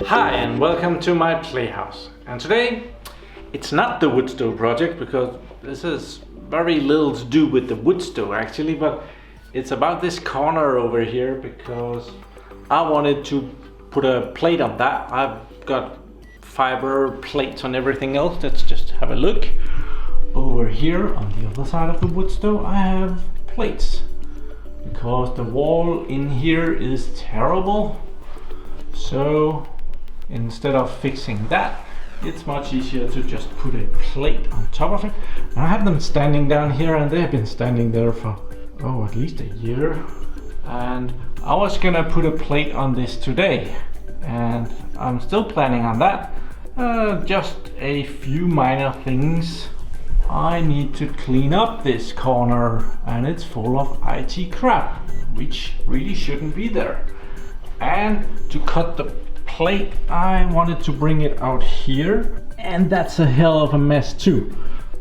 Hi and welcome to my playhouse. And today it's not the wood stove project because this has very little to do with the wood stove actually, but it's about this corner over here because I wanted to put a plate on that. I've got fiber plates on everything else. Let's just have a look. Over here on the other side of the wood stove I have plates because the wall in here is terrible. So instead of fixing that, it's much easier to just put a plate on top of it. And I have them standing down here and they have been standing there for at least a year. And I was gonna put a plate on this today and I'm still planning on that. Just a few minor things. I need to clean up this corner and it's full of IT crap, which really shouldn't be there. And to cut the plate, I wanted to bring it out here, and that's a hell of a mess too.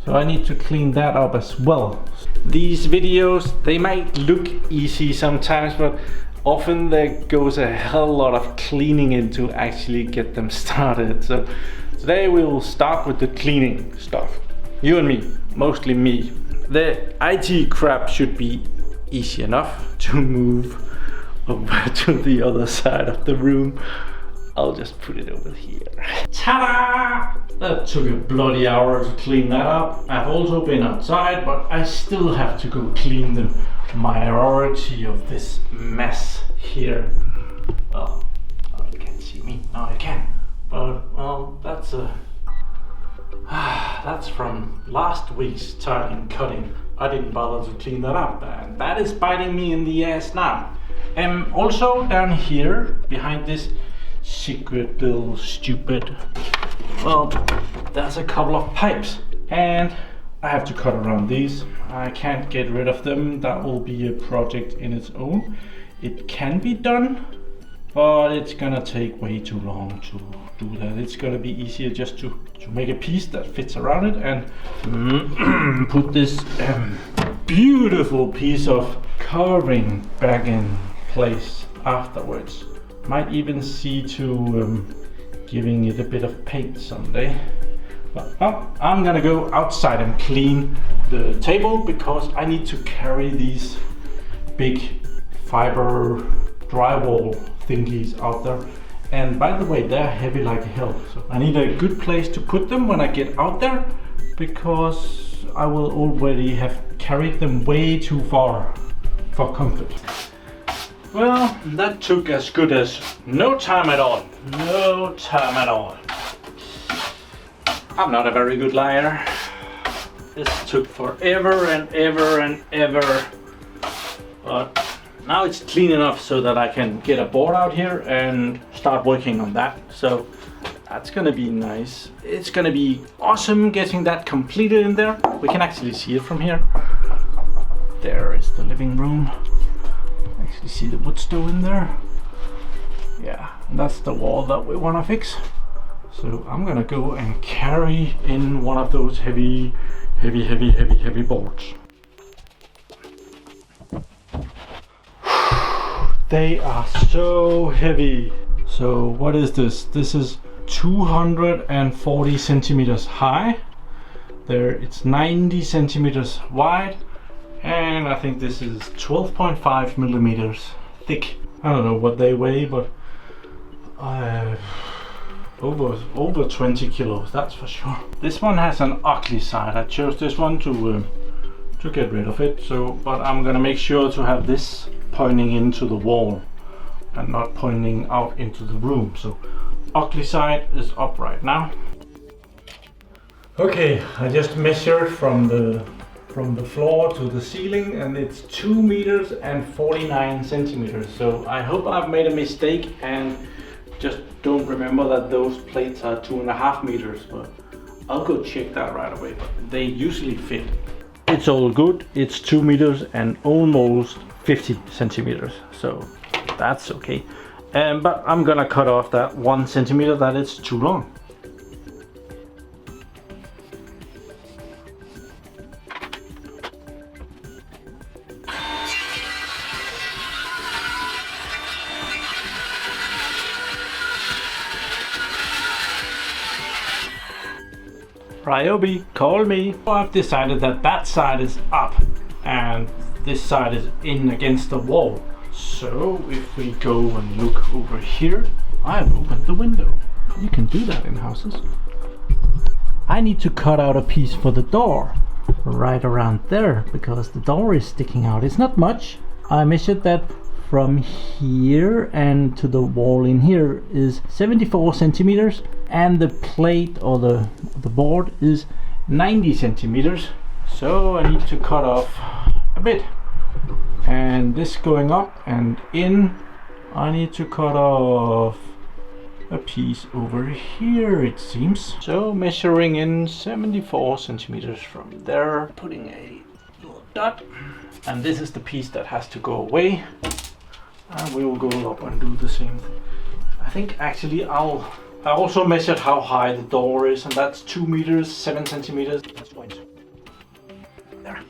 So I need to clean that up as well. These videos, they might look easy sometimes, but often there goes a hell lot of cleaning in to actually get them started. So today we will start with the cleaning stuff. You and me, mostly me. The IT crap should be easy enough to move over to the other side of the room. I'll just put it over here. Ta-da! That took a bloody hour to clean that up. I've also been outside, but I still have to go clean the majority of this mess here. Well, you can't see me. Now you can. But, well, that's from last week's tiling cutting. I didn't bother to clean that up, and that is biting me in the ass now. Also down here, behind this secret little stupid, well, there's a couple of pipes, and I have to cut around these. I can't get rid of them. That will be a project in its own. It can be done, but it's gonna take way too long to do that. It's gonna be easier just to make a piece that fits around it and put this beautiful piece of carving back in place afterwards. Might even see to giving it a bit of paint someday. But I'm gonna go outside and clean the table because I need to carry these big fiber drywall thingies out there. And by the way, they're heavy like hell. So I need a good place to put them when I get out there because I will already have carried them way too far for comfort. Well, that took as good as no time at all. No time at all. I'm not a very good liar. This took forever and ever and ever. But now it's clean enough so that I can get a board out here and start working on that. So that's gonna be nice. It's gonna be awesome getting that completed in there. We can actually see it from here. There is the living room. Actually see the wood stove in there. Yeah, and that's the wall that we want to fix. So I'm gonna go and carry in one of those heavy boards. They are so heavy. So what is this? This is 240 centimeters high. There, it's 90 centimeters wide. And I think this is 12.5 millimeters thick. I don't know what they weigh, but over 20 kilos, that's for sure. This one has an ugly side. I chose this one to get rid of it. So, but I'm gonna make sure to have this pointing into the wall and not pointing out into the room. So, ugly side is up right now. Okay, I just measured from the floor to the ceiling and it's 2 meters and 49 centimeters. So I hope I've made a mistake and just don't remember that those plates are 2.5 meters, but I'll go check that right away. But they usually fit. It's all good. It's 2 meters and almost 50 centimeters. So that's okay. But I'm gonna cut off that 1 centimeter that is too long. Ryobi, call me. I've decided that that side is up and this side is in against the wall. So if we go and look over here, I've opened the window. You can do that in houses. I need to cut out a piece for the door right around there because the door is sticking out. It's not much. I measured that from here and to the wall in here is 74 centimeters and the plate or the board is 90 centimeters. So I need to cut off a bit. And this going up and in, I need to cut off a piece over here, it seems. So measuring in 74 centimeters from there, putting a little dot. And this is the piece that has to go away. And we will go up and do the same thing. I think actually I also measured how high the door is, and that's 2 meters, 7 centimeters. That's fine. There.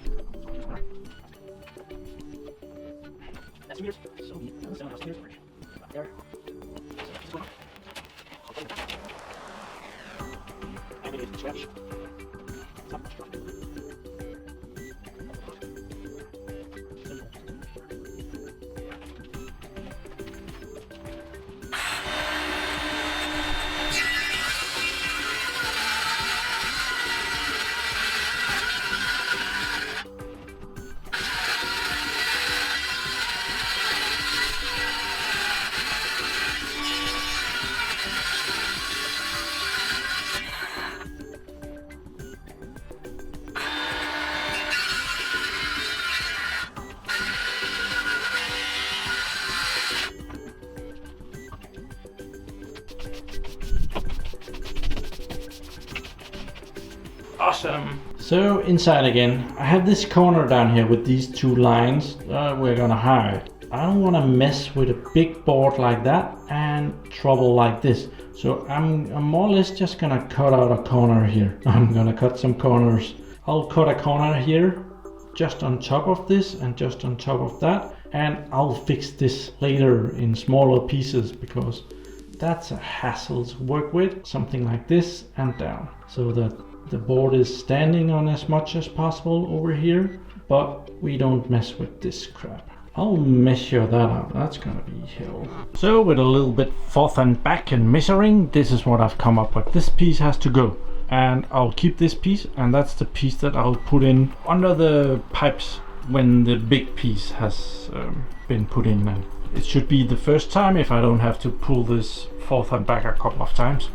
That's meters. So 7 meters. There. And it is stretch. Awesome. So inside again, I have this corner down here with these two lines we're gonna hide. I don't want to mess with a big board like that and trouble like this. So I'm more or less just gonna cut out a corner here. I'm gonna cut some corners. I'll cut a corner here just on top of this and just on top of that, and I'll fix this later in smaller pieces because that's a hassle to work with. Something like this and down so that the board is standing on as much as possible over here, but we don't mess with this crap. I'll measure that out. That's gonna be hell. So with a little bit forth and back and measuring, this is what I've come up with. This piece has to go, and I'll keep this piece, and that's the piece that I'll put in under the pipes when the big piece has been put in. And it should be the first time if I don't have to pull this forth and back a couple of times.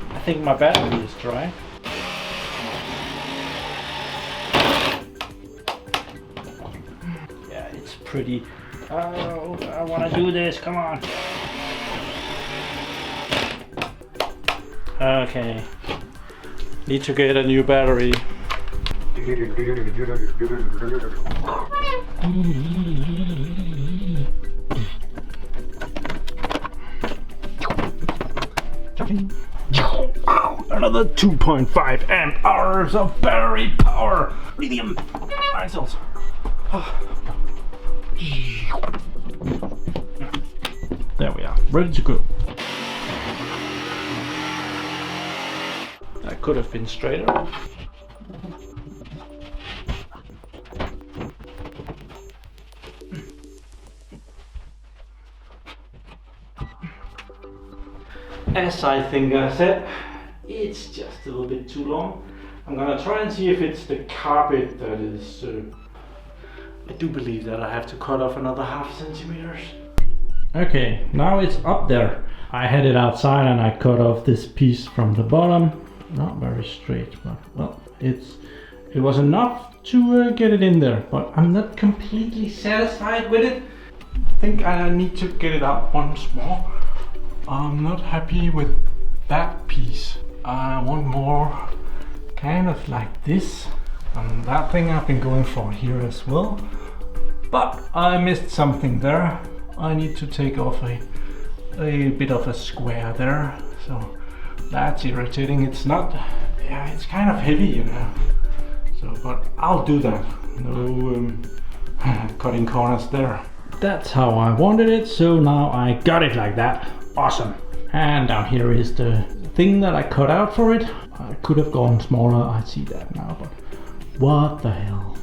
I think my battery is dry. Yeah, it's pretty. Oh, I want to do this, come on. Okay. Need to get a new battery. Another 2.5 amp hours of battery power. Lithium ion cells. There we are, ready to go. That could have been straighter. As I think I said, it's just a little bit too long. I'm gonna try and see if it's the carpet that is... I do believe that I have to cut off another 0.5 centimeters. Okay, now it's up there. I had it outside and I cut off this piece from the bottom. Not very straight, but well, it was enough to get it in there, but I'm not completely satisfied with it. I think I need to get it out once more. I'm not happy with that piece. I want more kind of like this. And that thing I've been going for here as well. But I missed something there. I need to take off a bit of a square there. So that's irritating. It's not, yeah, it's kind of heavy, you know. So, but I'll do that. No cutting corners there. That's how I wanted it, so now I got it like that. Awesome. And down here is the thing that I cut out for it. I could have gone smaller, I see that now, but what the hell.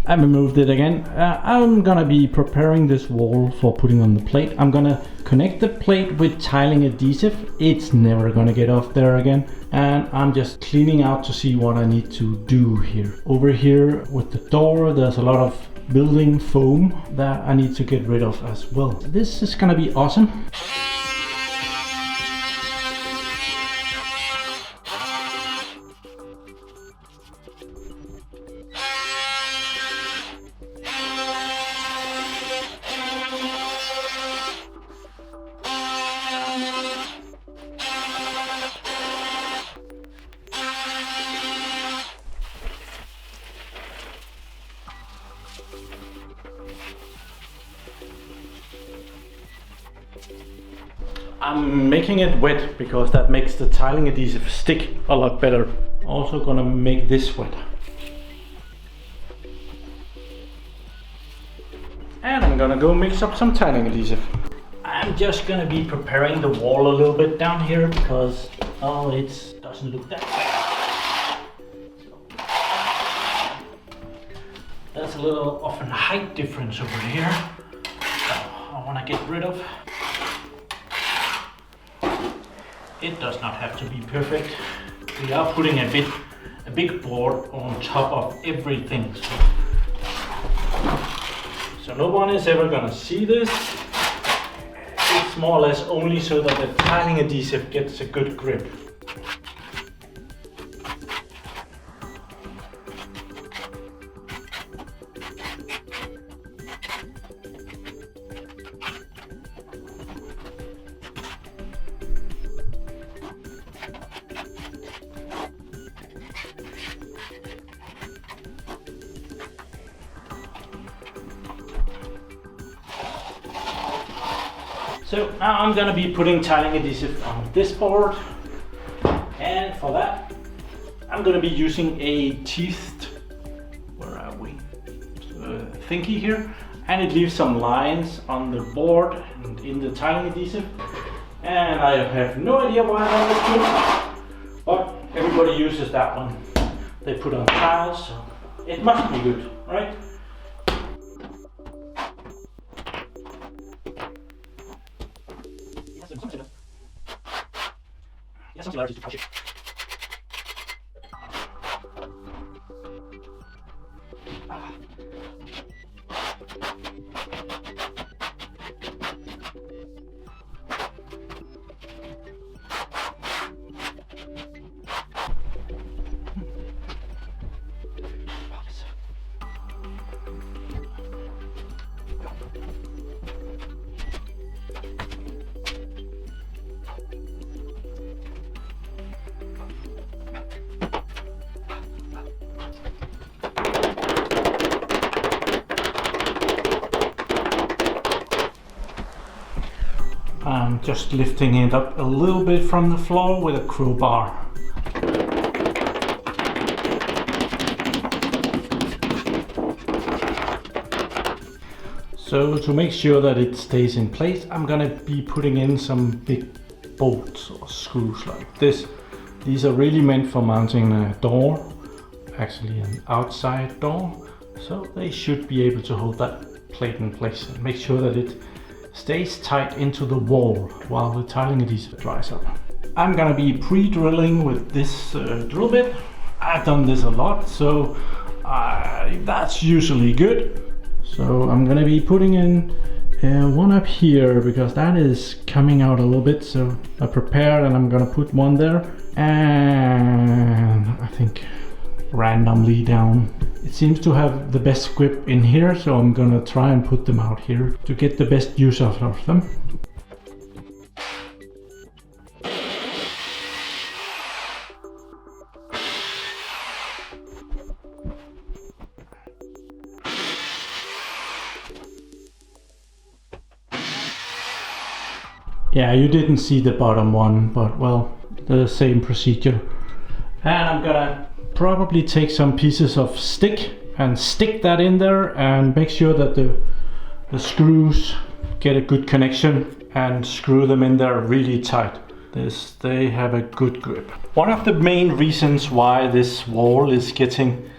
I removed it again. I'm gonna be preparing this wall for putting on the plate. I'm gonna connect the plate with tiling adhesive. It's never gonna get off there again. And I'm just cleaning out to see what I need to do here. Over here with the door, there's a lot of building foam that I need to get rid of as well. This is gonna be awesome. I'm making it wet because that makes the tiling adhesive stick a lot better. Also gonna make this wet. And I'm gonna go mix up some tiling adhesive. I'm just gonna be preparing the wall a little bit down here because, oh, it doesn't look that bad. So, there's a little of a height difference over here. So I wanna get rid of. It does not have to be perfect. We are putting a big board on top of everything. So no one is ever gonna see this. It's more or less only so that the tiling adhesive gets a good grip. So now I'm gonna be putting tiling adhesive on this board, and for that I'm gonna be using a teethed, where are we, thingy here, and it leaves some lines on the board and in the tiling adhesive, and I have no idea why that was good, but everybody uses that one. They put on tiles, so it must be good, right? Some similarities to couch. I'm just lifting it up a little bit from the floor with a crowbar. So to make sure that it stays in place, I'm gonna be putting in some big bolts or screws like this. These are really meant for mounting a door, actually an outside door. So they should be able to hold that plate in place and make sure that it stays tight into the wall while the tiling adhesive dries up. I'm gonna be pre-drilling with this drill bit. I've done this a lot, so that's usually good. So I'm gonna be putting in one up here because that is coming out a little bit. So I prepared and I'm gonna put one there, and I think randomly down. It seems to have the best grip in here, so I'm gonna try and put them out here to get the best use out of them. Yeah, you didn't see the bottom one, but well, the same procedure. And I'm gonna probably take some pieces of stick and stick that in there and make sure that the screws get a good connection and screw them in there really tight. They have a good grip. One of the main reasons why this wall is getting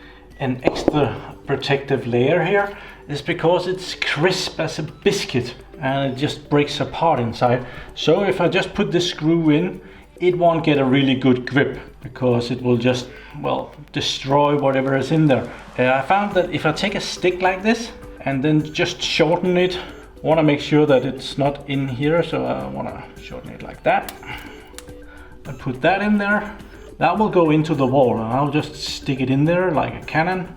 an extra protective layer here is because it's crisp as a biscuit and it just breaks apart inside. So if I just put this screw in, it won't get a really good grip because it will just, well, destroy whatever is in there. I found that if I take a stick like this and then just shorten it, I want to make sure that it's not in here, so I want to shorten it like that and put that in there. That will go into the wall and I'll just stick it in there like a cannon,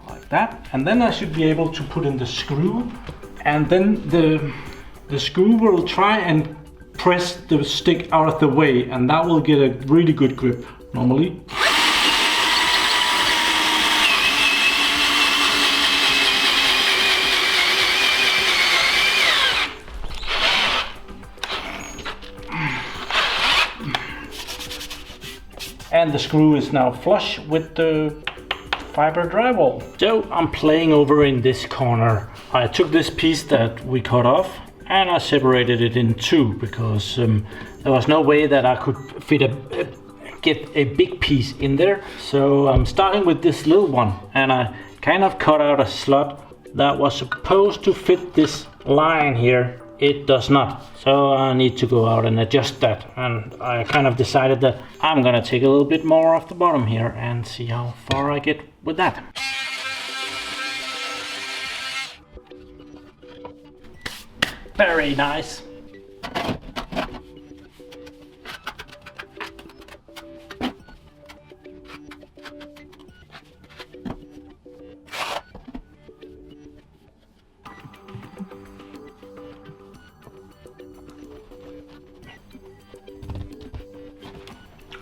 like that. And then I should be able to put in the screw, and then the screw will try and press the stick out of the way, and that will get a really good grip normally. And the screw is now flush with the fiber drywall. So I'm playing over in this corner. I took this piece that we cut off and I separated it in two because there was no way that I could get a big piece in there. So I'm starting with this little one, and I kind of cut out a slot that was supposed to fit this line here. It does not, so I need to go out and adjust that, and I kind of decided that I'm gonna take a little bit more off the bottom here and see how far I get with that. Very nice.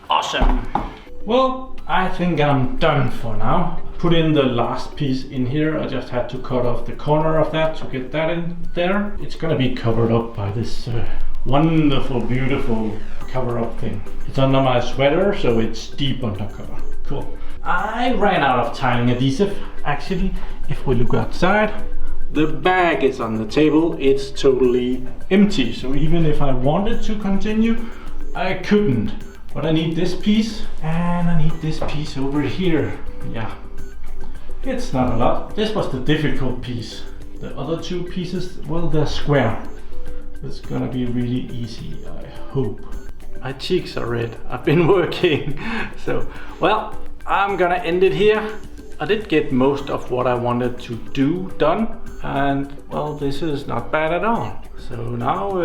Awesome. Well, I think I'm done for now. Put in the last piece in here. I just had to cut off the corner of that to get that in there. It's gonna be covered up by this wonderful, beautiful cover-up thing. It's under my sweater, so it's deep undercover. Cool. I ran out of tiling adhesive, actually. If we look outside, the bag is on the table. It's totally empty. So even if I wanted to continue, I couldn't. But I need this piece, and I need this piece over here. Yeah, it's not a lot. This was the difficult piece. The other two pieces, well, they're square. It's gonna be really easy, I hope. My cheeks are red. I've been working. So, well, I'm gonna end it here. I did get most of what I wanted to do done, and well, this is not bad at all. So now,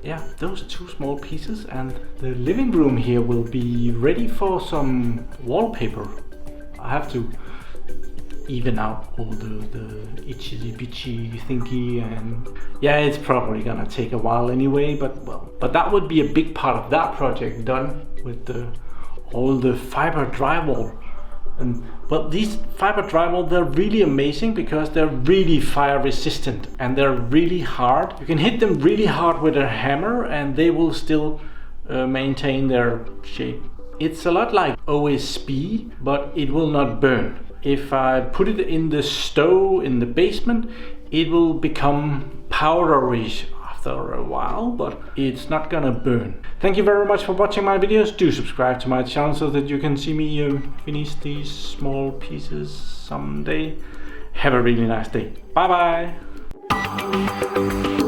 yeah, those two small pieces and the living room here will be ready for some wallpaper. I have to even out all the itchy bitchy thingy, and yeah, it's probably gonna take a while anyway, but that would be a big part of that project done with all the fiber drywall. But these fiber drywall, they're really amazing because they're really fire resistant and they're really hard. You can hit them really hard with a hammer and they will still maintain their shape. It's a lot like OSB, but it will not burn. If I put it in the stove in the basement, it will become powderish after a while, but it's not gonna burn. Thank you very much for watching my videos. Do subscribe to my channel so that you can see me finish these small pieces someday. Have a really nice day. Bye bye.